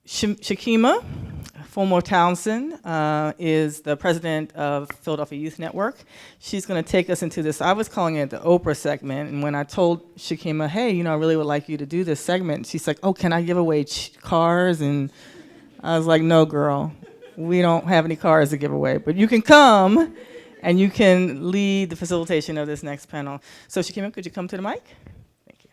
Shakima Fulmore Townsend is the president of Philadelphia Youth Network. She's going to take us into this. I was calling it the Oprah segment, and when I told Shakima, hey, you know, I really would like you to do this segment, she's like, oh, can I give away cars? And I was like, no, girl, we don't have any cars to give away, but you can come and you can lead the facilitation of this next panel. So Shakima, could you come to the mic? Thank you.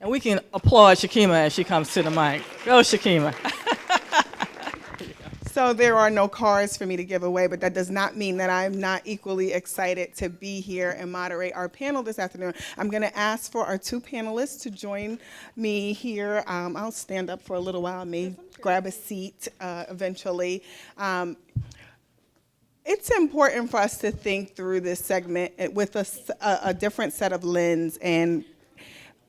And we can applaud Shakima as she comes to the mic. Go, Shakima. So there are no cards for me to give away, but that does not mean that I'm not equally excited to be here and moderate our panel this afternoon. I'm going to ask for our two panelists to join me here. I'll stand up for a little while, I may grab a seat eventually. It's important for us to think through this segment with a different set of lens, and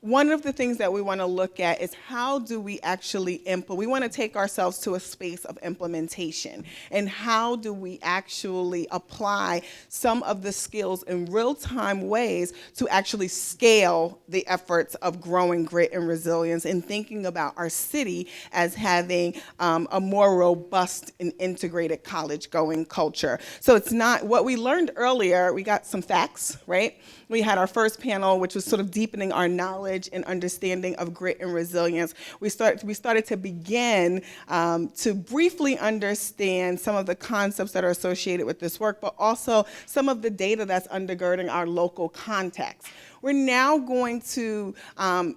one of the things that we want to look at is how do we actually implement. We want to take ourselves to a space of implementation, and how do we actually apply some of the skills in real-time ways to actually scale the efforts of growing grit and resilience, and thinking about our city as having a more robust and integrated college-going culture. So it's not what we learned earlier. We got some facts, right? We had our first panel, which was sort of deepening our knowledge and understanding of grit and resilience. We started to begin to briefly understand some of the concepts that are associated with this work, but also some of the data that's undergirding our local context. We're now going to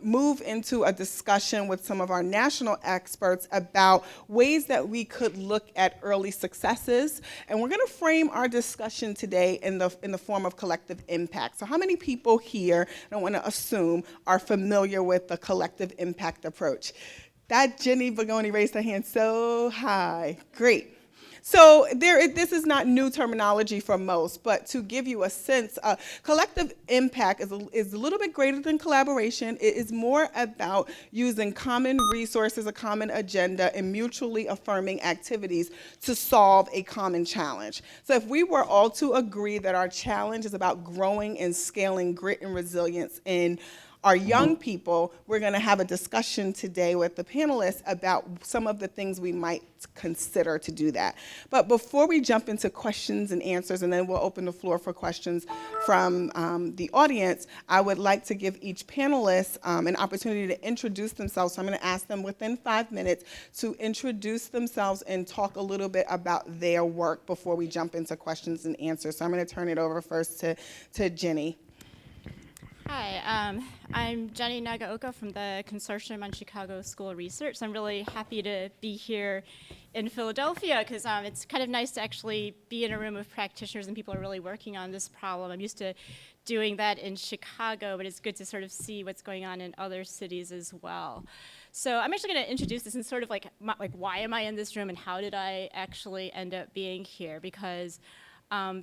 move into a discussion with some of our national experts about ways that we could look at early successes, and we're going to frame our discussion today in the form of collective impact. So how many people here, I don't want to assume, are familiar with the collective impact approach? That Jenny Bagoni raised her hand so high. Great. So this is not new terminology for most, but to give you a sense, collective impact is a little bit greater than collaboration. It is more about using common resources, a common agenda, and mutually affirming activities to solve a common challenge. So if we were all to agree that our challenge is about growing and scaling grit and resilience in our young people, we're going to have a discussion today with the panelists about some of the things we might consider to do that. But before we jump into questions and answers, and then we'll open the floor for questions from the audience, I would like to give each panelist an opportunity to introduce themselves. So I'm going to ask them within 5 minutes to introduce themselves and talk a little bit about their work before we jump into questions and answers. So I'm going to turn it over first to Jenny. Hi, I'm Jenny Nagaoka from the Consortium on Chicago School Research. I'm really happy to be here in Philadelphia because it's kind of nice to actually be in a room of practitioners and people are really working on this problem. I'm used to doing that in Chicago, but it's good to sort of see what's going on in other cities as well. So I'm actually going to introduce this and sort of like why am I in this room and how did I actually end up being here? Because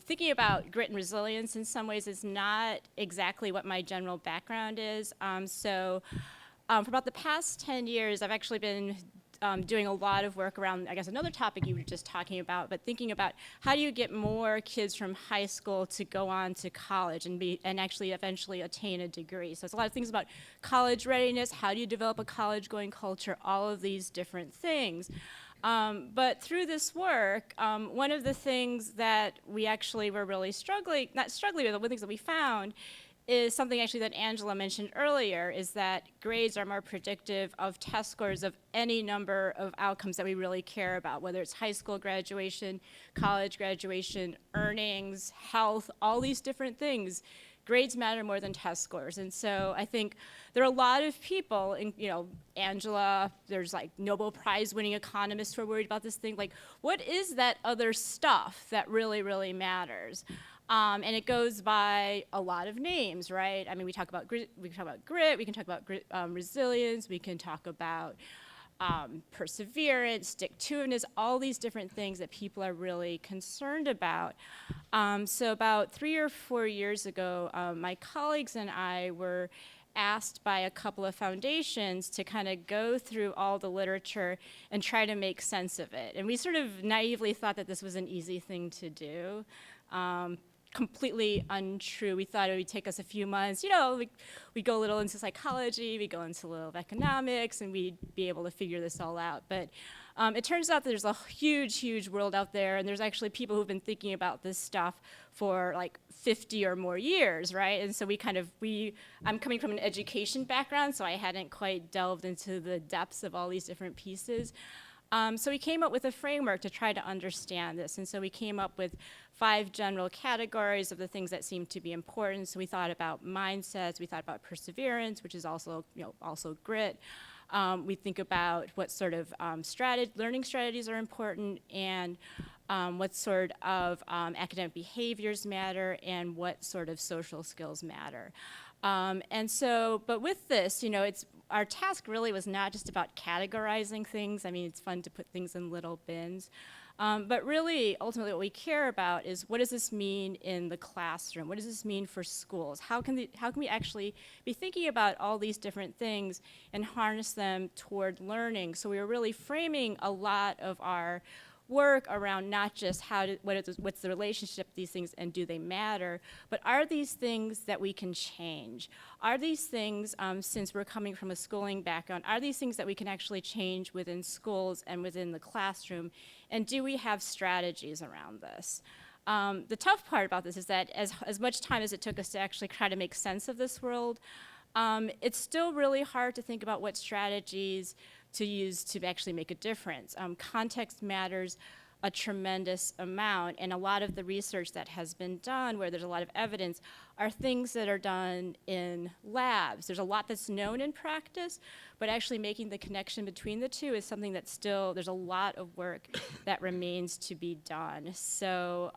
thinking about grit and resilience in some ways is not exactly what my general background is. For about the past 10 years, I've actually been doing a lot of work around, I guess, another topic you were just talking about, but thinking about how do you get more kids from high school to go on to college and actually eventually attain a degree. So it's a lot of things about college readiness, how do you develop a college-going culture, all of these different things. But through this work, one of the things that we actually were really not struggling with, one of the things that we found is something actually that Angela mentioned earlier, is that grades are more predictive of test scores of any number of outcomes that we really care about, whether it's high school graduation, college graduation, earnings, health, all these different things. Grades matter more than test scores. And so I think there are a lot of people, Angela, there's like Nobel Prize winning economists who are worried about this thing. Like, what is that other stuff that really, really matters? And it goes by a lot of names, right? I mean, we can talk about grit, we can talk about resilience, we can talk about perseverance, stick-to-itiveness, all these different things that people are really concerned about. So about 3 or 4 years ago, my colleagues and I were asked by a couple of foundations to kind of go through all the literature and try to make sense of it. And we sort of naively thought that this was an easy thing to do. completely untrue. We thought it would take us a few months. We'd go a little into psychology, we'd go into a little of economics, and we'd be able to figure this all out. But it turns out that there's a huge, huge world out there, and there's actually people who've been thinking about this stuff for like 50 or more years, right? And so I'm coming from an education background, so I hadn't quite delved into the depths of all these different pieces. So we came up with a framework to try to understand this. And so we came up with 5 general categories of the things that seemed to be important. So we thought about mindsets, we thought about perseverance, which is also grit. We think about what sort of learning strategies are important, and what sort of academic behaviors matter, and what sort of social skills matter. But with this, our task really was not just about categorizing things. I mean, it's fun to put things in little bins. But really, ultimately, what we care about is, what does this mean in the classroom? What does this mean for schools? How can we actually be thinking about all these different things and harness them toward learning? So we were really framing a lot of our work around not just what's the relationship of these things and do they matter, but are these things that we can change? Are these things, since we're coming from a schooling background, are these things that we can actually change within schools and within the classroom? And do we have strategies around this? The tough part about this is that as much time as it took us to actually try to make sense of this world, it's still really hard to think about what strategies to use to actually make a difference. Context matters a tremendous amount, and a lot of the research that has been done, where there's a lot of evidence, are things that are done in labs. There's a lot that's known in practice, but actually making the connection between the two is something that there's a lot of work that remains to be done. So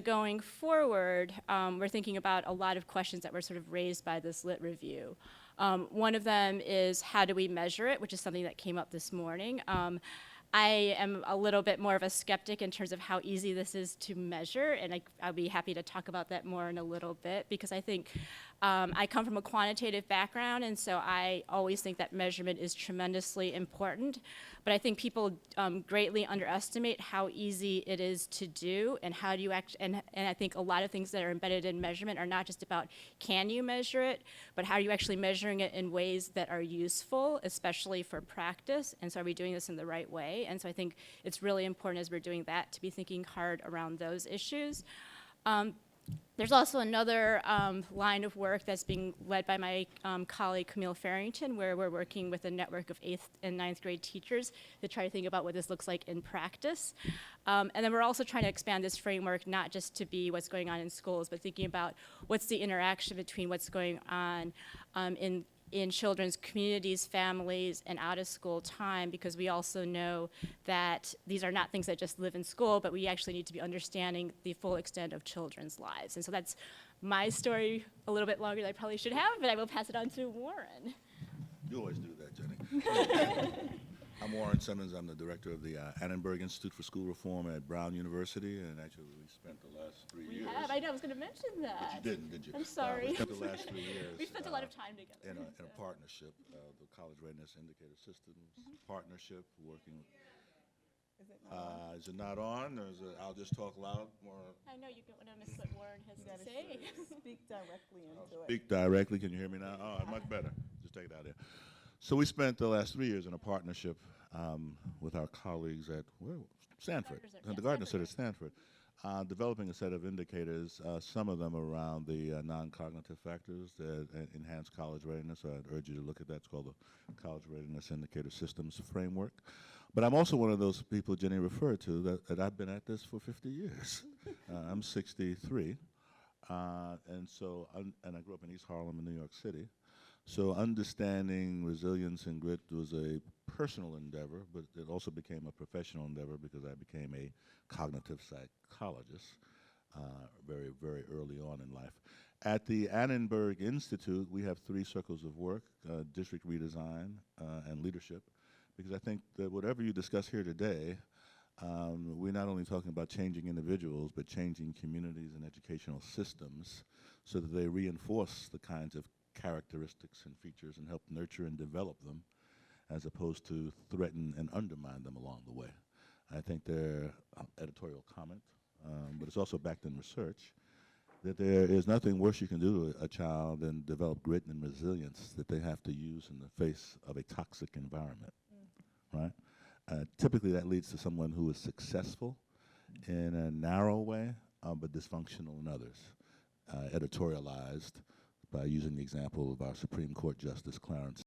going forward, we're thinking about a lot of questions that were sort of raised by this lit review. One of them is, how do we measure it, which is something that came up this morning. I am a little bit more of a skeptic in terms of how easy this is to measure, and I'll be happy to talk about that more in a little bit, because I think I come from a quantitative background, and so I always think that measurement is tremendously important. But I think people greatly underestimate how easy it is to do, and how do you and I think a lot of things that are embedded in measurement are not just about can you measure it, but how are you actually measuring it in ways that are useful, especially for practice, and so are we doing this in the right way? And so I think it's really important as we're doing that to be thinking hard around those issues. There's also another line of work that's being led by my colleague Camille Farrington, where we're working with a network of 8th and 9th grade teachers to try to think about what this looks like in practice. And then we're also trying to expand this framework not just to be what's going on in schools, but thinking about what's the interaction between what's going on in children's communities, families, and out-of-school time, because we also know that these are not things that just live in school, but we actually need to be understanding the full extent of children's lives. And so that's my story, a little bit longer than I probably should have, but I will pass it on to Warren. You always do that, Jenny. I'm Warren Simmons. I'm the director of the Annenberg Institute for School Reform at Brown University, and actually we spent the last 3 years. I know, I was going to mention that. But you didn't, did you? I'm sorry. We spent the last 3 years. We spent a lot of time together. In a partnership, the College Readiness Indicator Systems partnership, working. Is it not on, or is it, I'll just talk loud more? I know you don't want to miss what Warren has to say. Speak directly into it. Speak directly. Can you hear me now? Oh, much better. Just take it out there. So we spent the last 3 years in a partnership with our colleagues at Stanford, the Gardner Center at Stanford, developing a set of indicators, some of them around the non-cognitive factors that enhance college readiness. So I'd urge you to look at that. It's called the College Readiness Indicator Systems Framework. But I'm also one of those people Jenny referred to that I've been at this for 50 years. I'm 63, and I grew up in East Harlem in New York City. So understanding resilience and grit was a personal endeavor, but it also became a professional endeavor because I became a cognitive psychologist very, very early on in life. At the Annenberg Institute, we have 3 circles of work, district redesign and leadership, because I think that whatever you discuss here today, we're not only talking about changing individuals, but changing communities and educational systems so that they reinforce the kinds of characteristics and features and help nurture and develop them, as opposed to threaten and undermine them along the way. I think they're editorial comment, but it's also backed in research. that there is nothing worse you can do to a child than develop grit and resilience that they have to use in the face of a toxic environment, right? Typically, that leads to someone who is successful in a narrow way, but dysfunctional in others. Editorialized by using the example of our Supreme Court Justice Clarence